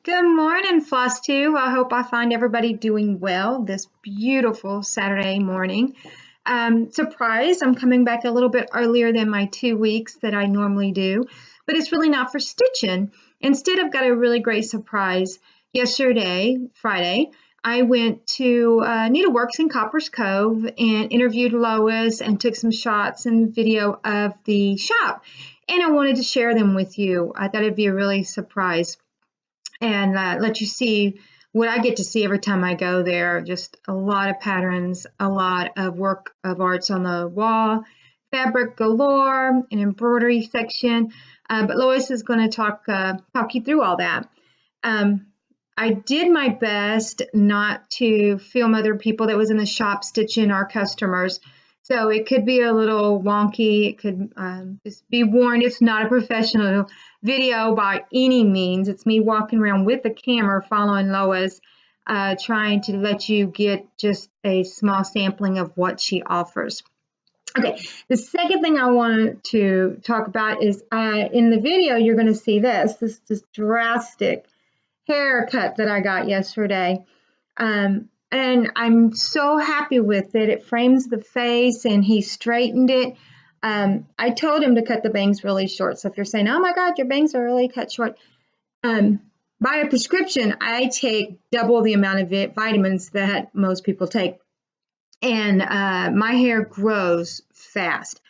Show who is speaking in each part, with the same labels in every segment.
Speaker 1: Good morning, Flosstube. I hope I find everybody doing well this beautiful Saturday morning. Surprise, I'm coming back a little bit earlier than my 2 weeks that I normally do, but it's really not for stitching. Instead, I've got a really great surprise. Yesterday, Friday, I went to Nedlewerkes in Copperas Cove and interviewed Lois and took some shots and video of the shop. And I wanted to share them with you. I thought it'd be a really surprise and let you see what I get to see every time I go there. Just a lot of patterns, a lot of work of arts on the wall, fabric galore, an embroidery section. But Lois is going to talk you through all that. I did my best not to film other people that was in the shop stitching our customers. So it could be a little wonky. It could just be warned, it's not a professional video by any means. It's me walking around with the camera following Lois, trying to let you get just a small sampling of what she offers. Okay, the second thing I wanted to talk about is in the video, you're going to see this drastic haircut that I got yesterday. And I'm so happy with it. It frames the face and he straightened it. I told him to cut the bangs really short. So if you're saying, oh my God, your bangs are really cut short. By a prescription, I take double the amount of vitamins that most people take. And my hair grows fast.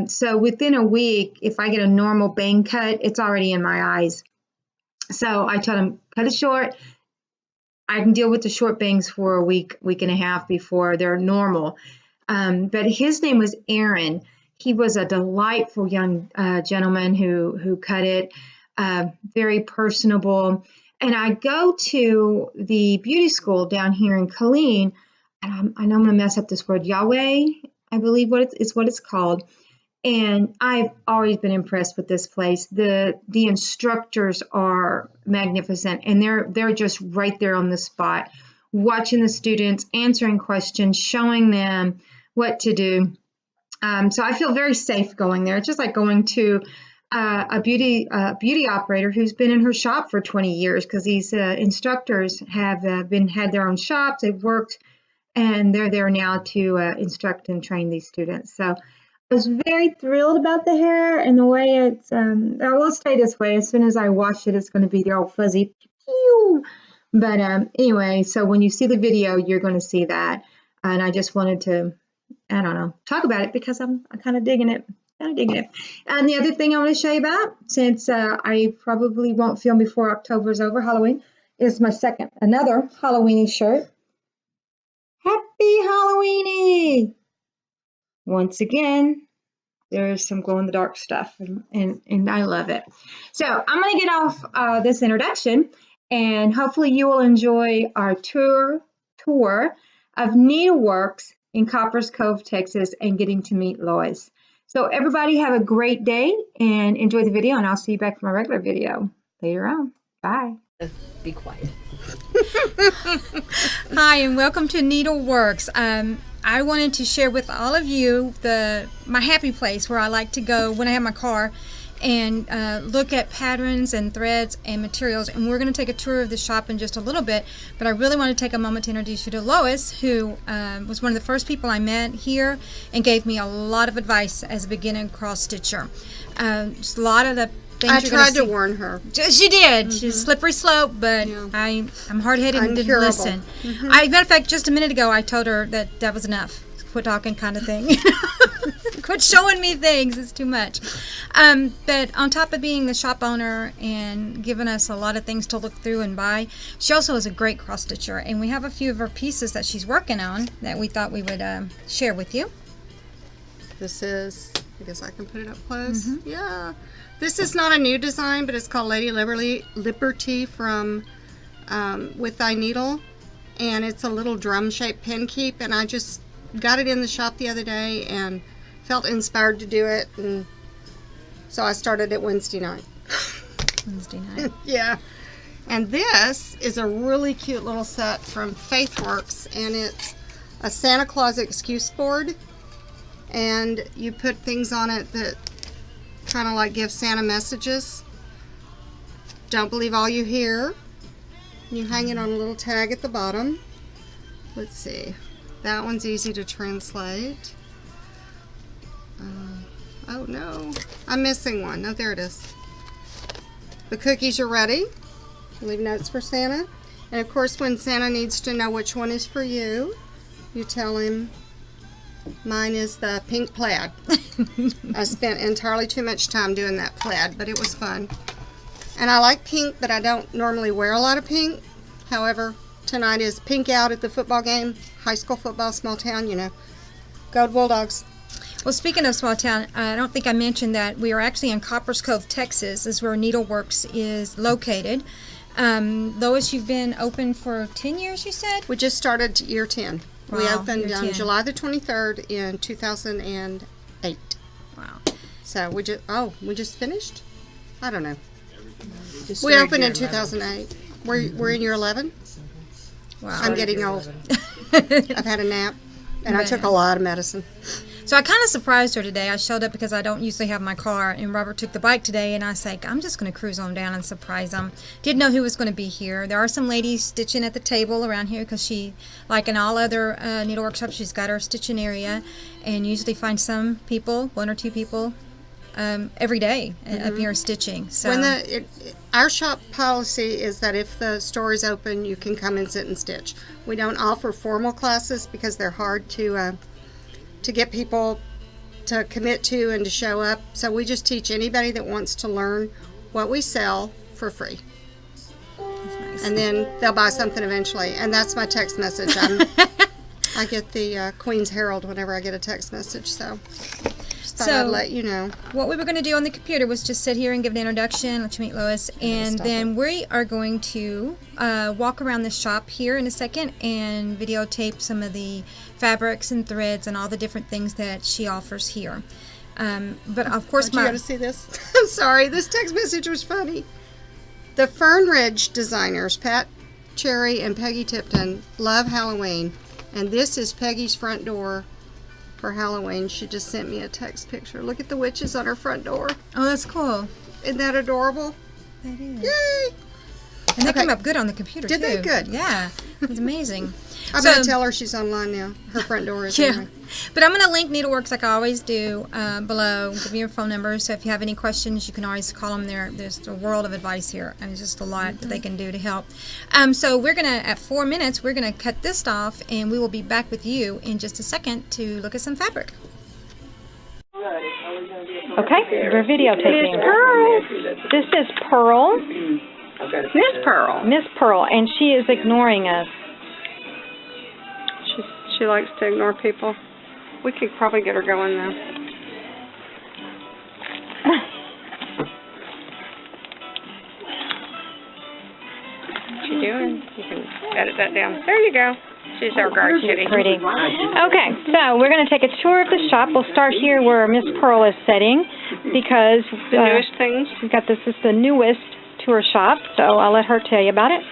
Speaker 1: So within a week, if I get a normal bang cut, it's already in my eyes. So I told him, cut it short. I can deal with the short bangs for a week and a half before they're normal. But his name was Aaron. He was a delightful young gentleman who cut it, very personable. And I go to the beauty school down here in Killeen, and I know I'm going to mess up this word, Yahweh, I believe it's what it's called. And I've always been impressed with this place. The instructors are magnificent, and they're just right there on the spot, watching the students, answering questions, showing them what to do. So I feel very safe going there. It's just like going to a beauty operator who's been in her shop for 20 years, because these instructors have had their own shops. They've worked, and they're there now to instruct and train these students. So I was very thrilled about the hair and the way it's, I will stay this way. As soon as I wash it, it's going to be all fuzzy. Pew! But anyway, so when you see the video, you're going to see that. And I just wanted to, I don't know, talk about it because I'm kind of digging it. And the other thing I want to show you about, since I probably won't film before October is over, Halloween, is another Halloweeny shirt. Happy Halloweeny! Once again, there's some glow-in-the-dark stuff, and I love it. So I'm going to get off this introduction, and hopefully you will enjoy our tour of Nedlewerkes in Copperas Cove, Texas, and getting to meet Lois. So everybody have a great day, and enjoy the video, and I'll see you back for my regular video later on. Bye.
Speaker 2: Be quiet.
Speaker 3: Hi, and welcome to Nedlewerkes. I wanted to share with all of you my happy place where I like to go when I have my car and look at patterns and threads and materials. And we're going to take a tour of the shop in just a little bit, but I really want to take a moment to introduce you to Lois, who was one of the first people I met here and gave me a lot of advice as a beginner cross stitcher. Just a lot of the
Speaker 2: I tried to warn her.
Speaker 3: She did. Mm-hmm. She's slippery slope, but yeah. I'm hard-headed and didn't listen. Mm-hmm. Matter of fact, just a minute ago, I told her that was enough. Quit talking, kind of thing. Quit showing me things. It's too much. But on top of being the shop owner and giving us a lot of things to look through and buy, she also is a great cross stitcher, and we have a few of her pieces that she's working on that we thought we would share with you.
Speaker 2: This is, I guess I can put it up close. Mm-hmm. Yeah. This is not a new design, but it's called Lady Liberty from With Thy Needle, and it's a little drum-shaped pin keep, and I just got it in the shop the other day and felt inspired to do it, and so I started it Wednesday night.
Speaker 3: Wednesday night.
Speaker 2: Yeah. And this is a really cute little set from Faithworks, and it's a Santa Claus excuse board, and you put things on it that kind of like give Santa messages. Don't believe all you hear. You hang it on a little tag at the bottom. Let's see. That one's easy to translate. Oh no, I'm missing one. Oh, there it is. The cookies are ready. Leave notes for Santa. And of course, when Santa needs to know which one is for you, you tell him, mine is the pink plaid. I spent entirely too much time doing that plaid, but it was fun. And I like pink, but I don't normally wear a lot of pink. However, tonight is pink out at the football game. High school football, small town, you know. Go Bulldogs.
Speaker 3: Well, speaking of small town, I don't think I mentioned that we are actually in Copperas Cove, Texas, is where Nedlewerkes is located. Lois, you've been open for 10 years, you said?
Speaker 2: We just started year 10.
Speaker 3: Wow,
Speaker 2: We opened
Speaker 3: year
Speaker 2: on
Speaker 3: 10.
Speaker 2: July the 23rd in 2008.
Speaker 3: Wow.
Speaker 2: So we just finished? I don't know. We opened in 2008. We're in year 11.
Speaker 3: Wow.
Speaker 2: I'm getting old. I've had a nap, and I took a lot of medicine.
Speaker 3: So I kind of surprised her today. I showed up because I don't usually have my car, and Robert took the bike today, and I was like, I'm just going to cruise on down and surprise them. Didn't know who was going to be here. There are some ladies stitching at the table around here because she, like in all other needle workshops, she's got her stitching area, and usually finds some people, 1 or 2 people, every day up here stitching. So
Speaker 2: Our shop policy is that if the store is open, you can come and sit and stitch. We don't offer formal classes because they're hard to get people to commit to and to show up. So we just teach anybody that wants to learn what we sell for free.
Speaker 3: That's nice.
Speaker 2: And then they'll buy something eventually. And that's my text message. I get the Queen's Herald whenever I get a text message. So just thought I'd let you know.
Speaker 3: What we were going to do on the computer was just sit here and give an introduction, let you meet Lois, and then we are going to walk around the shop here in a second and videotape some of the fabrics and threads and all the different things that she offers here. But of course,
Speaker 2: you got to see this. I'm sorry, this text message was funny. The Fern Ridge designers, Pat Cherry and Peggy Tipton, love Halloween, and this is Peggy's front door for Halloween. She just sent me a text picture. Look at the witches on her front door.
Speaker 3: Oh, that's cool.
Speaker 2: Isn't that adorable?
Speaker 3: That is.
Speaker 2: Yay!
Speaker 3: And they came up good on the computer,
Speaker 2: Did
Speaker 3: too.
Speaker 2: they? Good.
Speaker 3: Yeah, it was amazing.
Speaker 2: I'm going to tell her she's online now. Her front door is anyway.
Speaker 3: But I'm going to link Nedlewerkes like I always do below. Give me your phone number. So if you have any questions, you can always call them there. There's a world of advice here. And there's just a lot that they can do to help. So we're going to, at 4 minutes, we're going to cut this off. And we will be back with you in just a second to look at some fabric.
Speaker 4: Okay, we're videotaping.
Speaker 5: Miss Pearl.
Speaker 4: This is Pearl.
Speaker 5: Miss Pearl.
Speaker 4: Miss Pearl, and she is ignoring us.
Speaker 5: She likes to ignore people. We could probably get her going though. What's she doing? You can edit that down. There you go. She's our guard kitty.
Speaker 4: Pretty. Okay, so we're going to take a tour of the shop. We'll start here where Miss Pearl is sitting because
Speaker 5: The newest things.
Speaker 4: we've got this is the newest to her shop, so I'll let her tell you about it.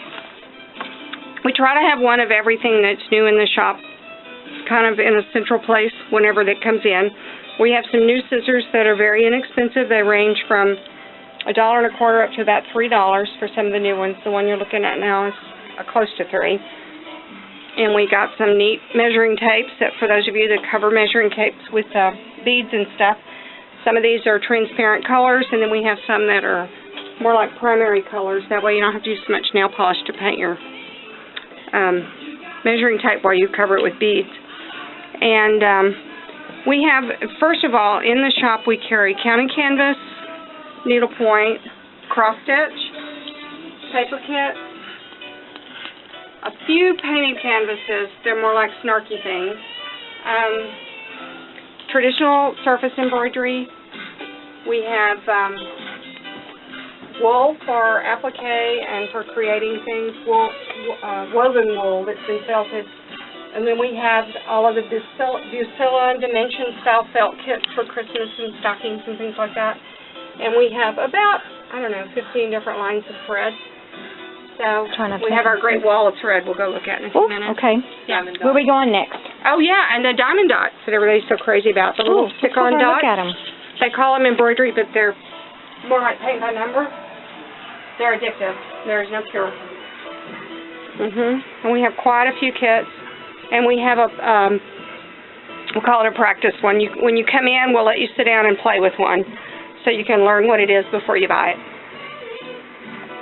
Speaker 5: We try to have one of everything that's new in the shop, kind of in a central place whenever that comes in. We have some new scissors that are very inexpensive. They range from $1.25 up to about $3 for some of the new ones. The one you're looking at now is close to $3. And we got some neat measuring tapes that for those of you that cover measuring tapes with beads and stuff. Some of these are transparent colors, and then we have some that are more like primary colors. That way you don't have to use so much nail polish to paint your measuring tape while you cover it with beads. And we have, first of all, in the shop we carry counting canvas, needlepoint, cross stitch, paper kit, a few painted canvases. They're more like snarky things. Traditional surface embroidery. We have wool for applique and for creating things, woven wool that's been felted. And then we have all of the Busilla and Dimension style felt kits for Christmas and stockings and things like that. And we have about, 15 different lines of thread. So we have our great wall of thread we'll go look at in a few minutes.
Speaker 4: Okay.
Speaker 5: Yeah.
Speaker 4: Where are we going next?
Speaker 5: Oh, yeah, and the diamond dots that everybody's so crazy about. The little stick-on dots.
Speaker 4: Look at them.
Speaker 5: They call them embroidery, but they're more like paint by number. They're addictive. There is no cure. And we have quite a few kits, and we have a we'll call it a practice one. When you come in, we'll let you sit down and play with one, so you can learn what it is before you buy it.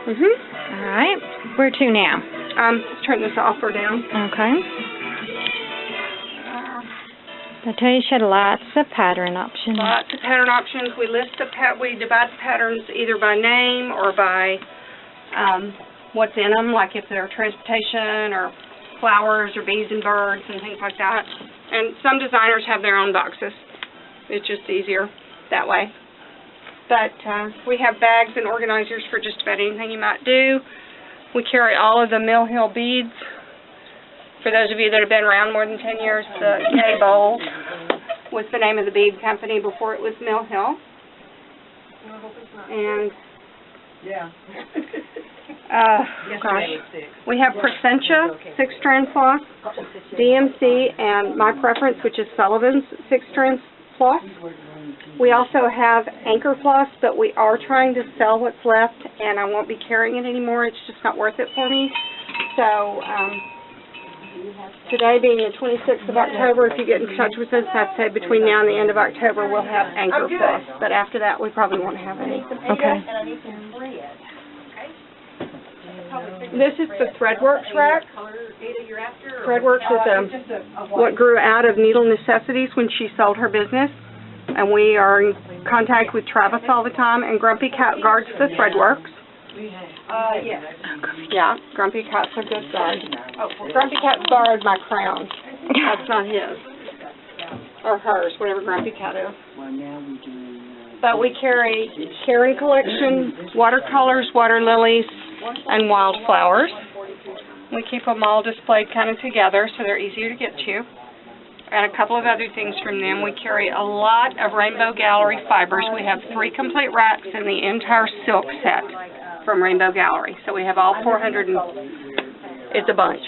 Speaker 4: All right. Where to now?
Speaker 5: Let's turn this off or down.
Speaker 4: Okay. I tell you, she had lots of pattern options.
Speaker 5: Lots of pattern options. We divide the patterns either by name or by what's in them, like if they're transportation or flowers or bees and birds and things like that. And some designers have their own boxes. It's just easier that way. But we have bags and organizers for just about anything you might do. We carry all of the Mill Hill beads. For those of you that have been around more than 10 years, the Yay Bowl was the name of the bead company before it was Mill Hill. And gosh, we have Placentia 6-strand floss, DMC, and my preference, which is Sullivan's 6-strand floss. We also have Anchor floss, but we are trying to sell what's left, and I won't be carrying it anymore. It's just not worth it for me. So today being the 26th of October, if you get in touch with us, I'd say between now and the end of October we'll have Anchor floss, but after that we probably won't have any.
Speaker 4: Okay.
Speaker 5: This is the Threadworks rack. Threadworks is what grew out of Needle Necessities when she sold her business. And we are in contact with Travis all the time, and Grumpy Cat guards the Threadworks.
Speaker 6: Yes.
Speaker 5: Yeah, Grumpy Cat's a good guard. Oh, Grumpy Cat borrowed my crown. That's not his. Or hers, whatever Grumpy Cat is. But we carry Karen collection, watercolors, water lilies, and wildflowers. We keep them all displayed kind of together so they're easier to get to. And a couple of other things from them. We carry a lot of Rainbow Gallery fibers. We have 3 complete racks and the entire silk set from Rainbow Gallery. So we have all 400 and it's a bunch.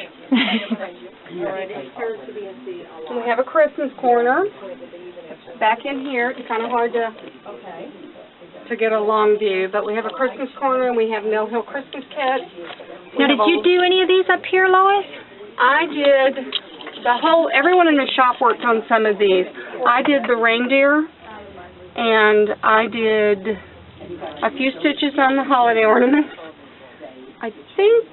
Speaker 5: And we have a Christmas corner back in here. It's kind of hard to get a long view, but we have a Christmas corner and we have Mill Hill Christmas kits.
Speaker 4: Now, did you do any of these up here, Lois?
Speaker 5: I did. Everyone in the shop worked on some of these. I did the reindeer, and I did a few stitches on the holiday ornaments. I think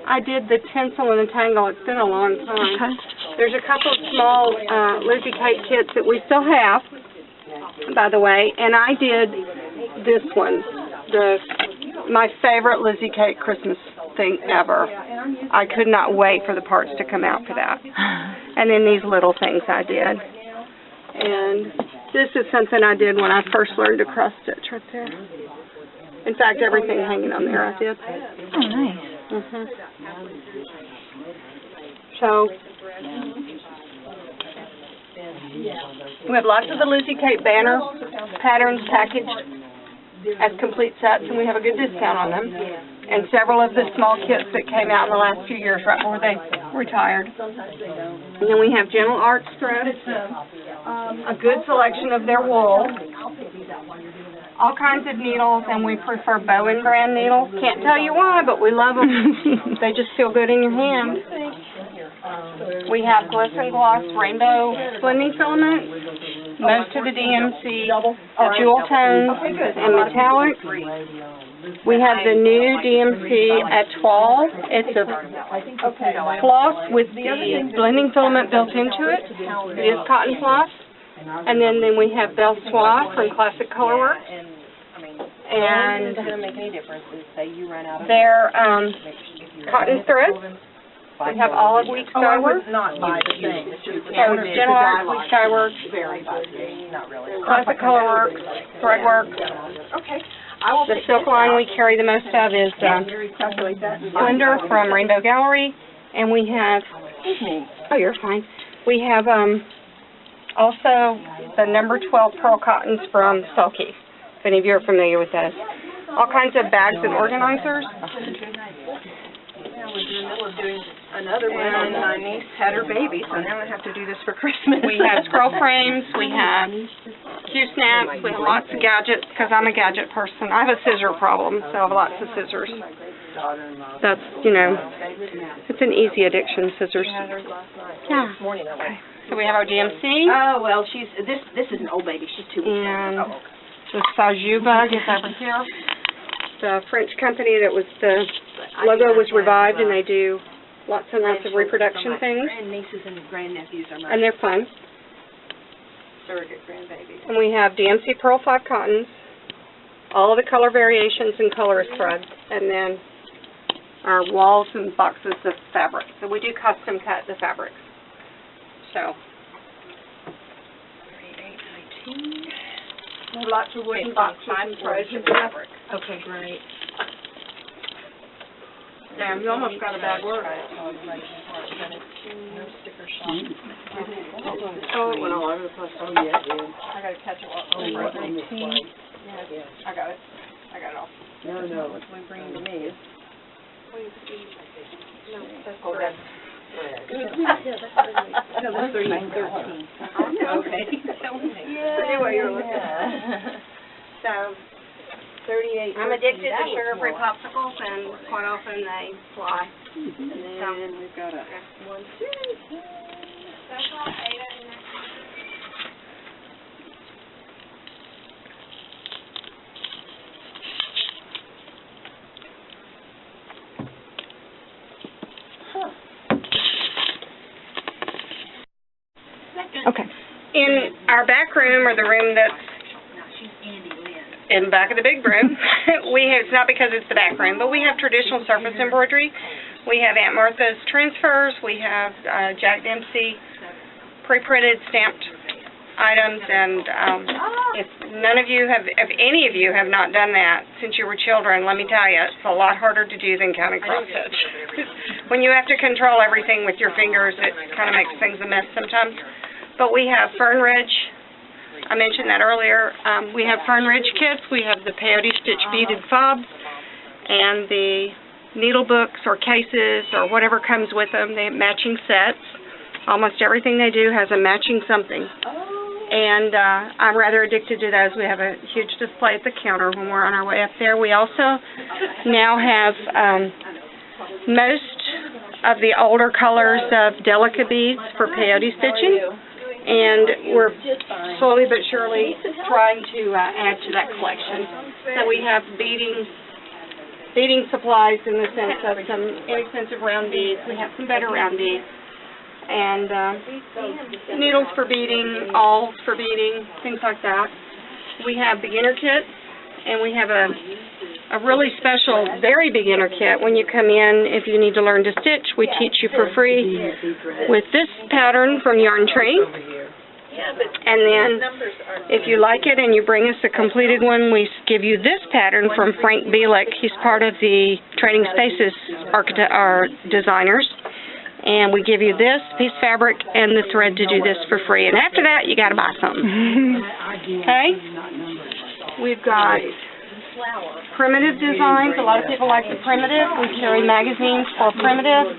Speaker 5: I did the tinsel and the tangle. It's been a long time.
Speaker 4: Okay.
Speaker 5: There's a couple of small Lizzie Kate kits that we still have, by the way, and I did this one, my favorite Lizzie Kate Christmas thing ever. I could not wait for the parts to come out for that. And then these little things I did. And this is something I did when I first learned to cross stitch right there. In fact, everything hanging on there I did.
Speaker 4: Oh, nice.
Speaker 5: So we have lots of the Lizzie Kate banner patterns packaged as complete sets, and we have a good discount on them. And several of the small kits that came out in the last few years right before they retired. And then we have Gentle Arts thread, a good selection of their wool, all kinds of needles, and we prefer bow and brand needles. Can't tell you why, but we love them. They just feel good in your hand. We have Gliss and Gloss Rainbow Blending Filament, most of the DMC Jewel Tones and Metallic. We have the new DMC Etoile. It's a floss with the blending filament built into it. It is cotton floss. And then we have Belle Soie from Classic Colorworks. And they're cotton threads. We have olive wheat skyworks.
Speaker 6: Not buy the thing. It's just
Speaker 5: Gentle Arts, wheat skyworks, Classic Colorworks, Threadworks.
Speaker 6: Okay.
Speaker 5: The silk line we carry the most of is Splendor from Rainbow Gallery, and we have, oh, you're fine. We have also the number 12 pearl cottons from Sulky, if any of you are familiar with those. All kinds of bags and organizers.
Speaker 6: We're in the middle of doing another one, and my niece had her baby, so now I have to do this for Christmas.
Speaker 5: We have scroll frames, we have Q-snaps. We have lots of gadgets because I'm a gadget person. I have a scissor problem, so I have lots of scissors. That's, you know, it's an easy addiction, scissors. Yeah. Okay. So we have our DMC.
Speaker 6: Oh, well, this is an old baby. She's 2 weeks old.
Speaker 5: And the Sajou bug is over here. The French company that was, the logo was revived, and they do lots and lots of reproduction things.
Speaker 6: Grandnieces and grandnephews are my
Speaker 5: And they're fun.
Speaker 6: surrogate grandbabies.
Speaker 5: And we have DMC Pearl 5 cottons, all of the color variations and colorist threads, and then our walls and boxes of fabric. So we do custom cut the fabrics. So,
Speaker 6: 38.19. Lots of wooden boxes and threads and fabric. Okay, great.
Speaker 5: damn, you almost got a bad word.
Speaker 6: No sticker shock.
Speaker 5: Oh, it went all over the place.
Speaker 6: Oh, yeah, it is.
Speaker 5: I gotta catch it all over.
Speaker 6: Oh, 19.
Speaker 5: Yes, I got it. I got it all.
Speaker 6: No, what we bring to me is.
Speaker 5: No, that's
Speaker 6: Oh,
Speaker 5: correct.
Speaker 6: No, that's 13. Okay. Anyway, you're looking.
Speaker 5: So,
Speaker 6: 38.
Speaker 5: I'm addicted to sugar-free popsicles, and quite often they fly.
Speaker 6: And then we've got a 1, 2.
Speaker 5: Okay. In our back room, or the room that's in the back of the big room, it's not because it's the back room, but we have traditional surface embroidery. We have Aunt Martha's transfers. We have Jack Dempsey pre-printed stamped items, and if any of you have not done that since you were children, let me tell you, it's a lot harder to do than counting cross stitch. When you have to control everything with your fingers, it kind of makes things a mess sometimes. But we have Fern Ridge. I mentioned that earlier. We have Fern Ridge kits. We have the peyote stitch beaded fobs and the needle books or cases or whatever comes with them. They have matching sets. Almost everything they do has a matching something. And I'm rather addicted to those. We have a huge display at the counter when we're on our way up there. We also now have most of the older colors of Delica beads for peyote stitching. And we're slowly but surely trying to add to that collection. So we have beading supplies in the sense of some inexpensive round beads. We have some better round beads. And needles for beading, awls for beading, things like that. We have beginner kits, and we have a really special, very beginner kit. When you come in, if you need to learn to stitch, we teach you for free with this pattern from Yarn Tree. And then, if you like it and you bring us a completed one, we give you this pattern from Frank Bielek. He's part of the Trading Spaces designers. And we give you this piece of fabric and the thread to do this for free. And after that, you got to buy something. Okay? We've got primitive designs. A lot of people like the primitive. We carry magazines for primitive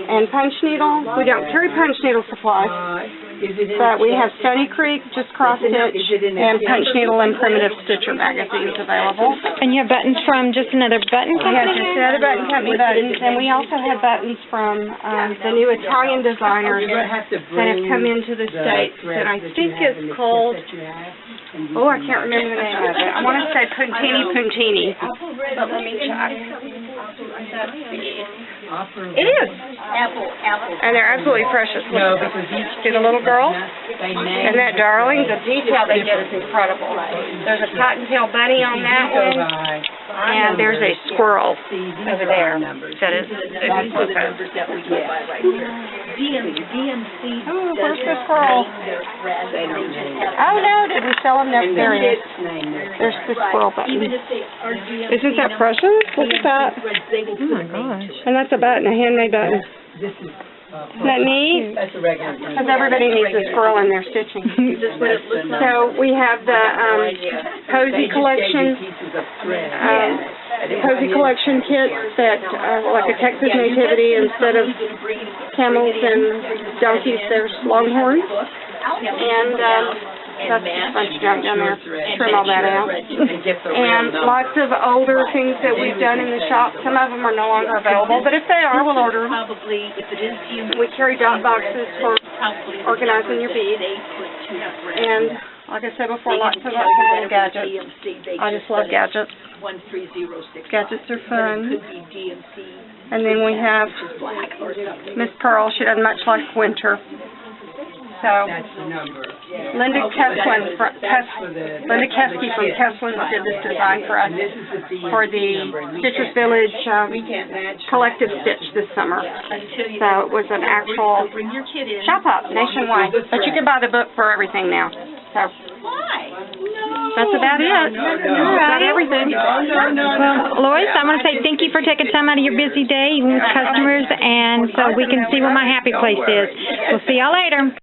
Speaker 5: and punch needle. We don't carry punch needle supplies, but we have Stony Creek, just cross stitch, and punch needle and primitive stitcher magazines available.
Speaker 4: And you have buttons from just another button
Speaker 5: We have just another button company buttons, and we also have buttons from the new Italian designers that have come into the States that I think is called, oh, I can't remember the name of it. I want to say Puntini, but let me check. It is. And they're absolutely precious. See the little girl? Isn't that darling? The detail they get is incredible. There's a cottontail bunny on that one, and there's a squirrel over there that is super. Oh, where's the squirrel? Oh no, did we sell them? There he is. There's the squirrel button. Isn't that precious? Look at that.
Speaker 3: Oh my gosh.
Speaker 5: And that's a button, a handmade button. Isn't that neat? Because everybody needs a squirrel in their stitching. So we have the Posy collection, kits that like a Texas nativity. Instead of camels and donkeys, there's longhorns. And That's just a bunch of junk down there. Trim all that out. And lots of older things that we've done in the shop. Some of them are no longer available, but if they are, we'll order them. We carry drop boxes for organizing your beads. And like I said before, lots of little gadgets. I just love gadgets. Gadgets are fun. And then we have Miss Pearl. She doesn't much like winter. So, Linda Kesslin from Kesslin did this design for us for the Stitchers Village collective stitch this summer. So it was an actual shop up nationwide. But you can buy the book for everything now. So that's about it. That's everything.
Speaker 4: Well, Lois, I want to say thank you for taking time out of your busy day with customers, and so we can see where my happy place is. We'll see y'all later.